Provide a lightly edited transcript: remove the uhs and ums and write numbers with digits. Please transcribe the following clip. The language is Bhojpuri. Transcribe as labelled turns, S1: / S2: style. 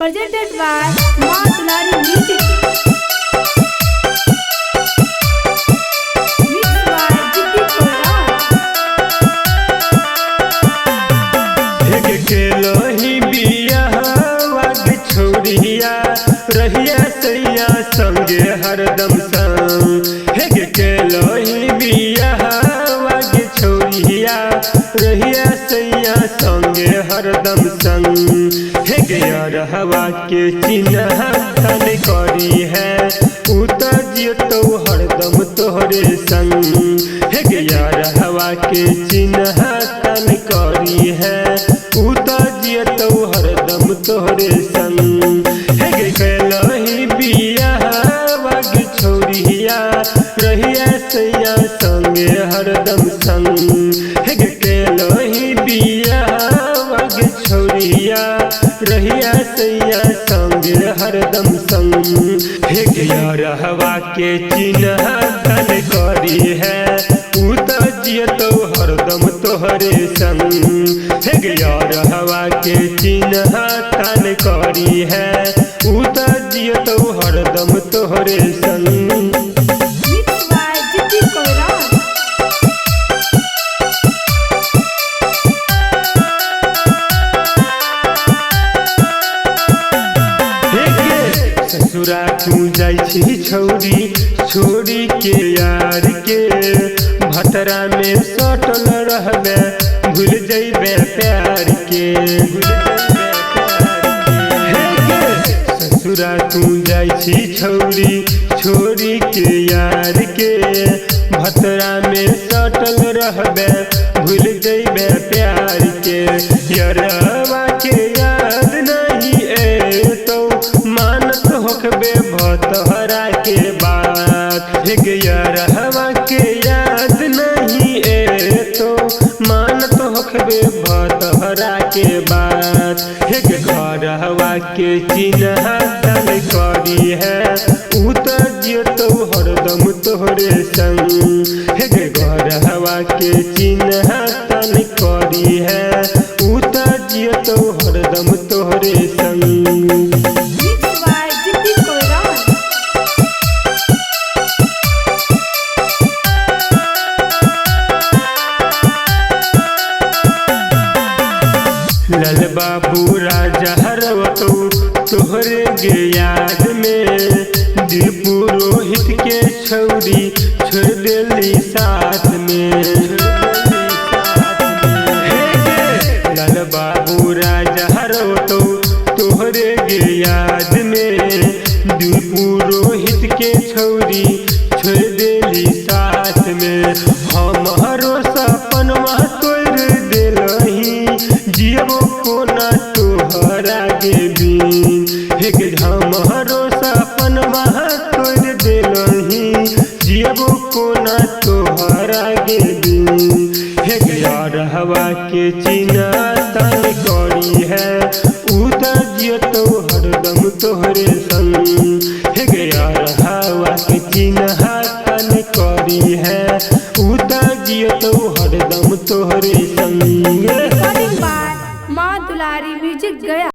S1: Presented by Madhulari Music. Mixed by Jiddi Korat.
S2: एक केलोही बिया वाग छोड़िया रहिया सैया संगे हरदम संग। एक केलोही बिया वाग छोड़िया रहिया सैया संगे हरदम संग। हवा के चिन्ह तन करी है उतर तो हरदम तोहरे संग। हे यार हवा के चिन्ह तन करी है उतर तो हरदम तोहरे संग। हे कैलही बिया वाग छोड़िया रहिया सैया संगे हरदम संग। हे कैलही बिया वाग छोड़िया रहिया सैया संगे हरदम संग। हे यार हवा के चिन्ह तन करी है उतर तो हरदम तोहरे संग। हे यार हवा के चिन्ह तन करी है उतर तो हरदम तोहरे संग।
S1: Mixed by Jiddi Korat.
S2: ससुरा तू जाई छौरी छोड़ी के यार के भतरा में सटल रहबे भूल जइबे प्यार के। ससुरा तू जाई छौरी छोड़ी के यार के भतरा में सटल रहबे भूल जइबे प्यार के। यरवा के याद नहीं ए तो मानत होखबे भतहरा के बात। हे यरवा के याद नहीं ए तो मानत होखबे भतहरा के बात। हे घरवा के चिन्ह तन करी है उतर तो हरदम तोहरे संग। हे घरवा के चिन्ह तन करी है उतर तो हरदम तोहरे संग।
S1: Mixed by Jiddi Korat.
S2: लाल बाबू राजा हरवतो तोहरे गे याद में दीपू रोहित के छौरी छोड़ देली साथ में। लाल बाबू राजा हरवतो तोहरे गे याद में दीपू रोहित के छौरी छोड़ देली साथ में। हमारो सपनवा तोड़ देलही जियबो कोना तोहरा गे बीन। हे हमारो सपनवा तोड़ देलही जियबो कोना तोहरा गे बीन। हे यार हवा के चिन्ह तन करी है उतर तो हरदम तोहरे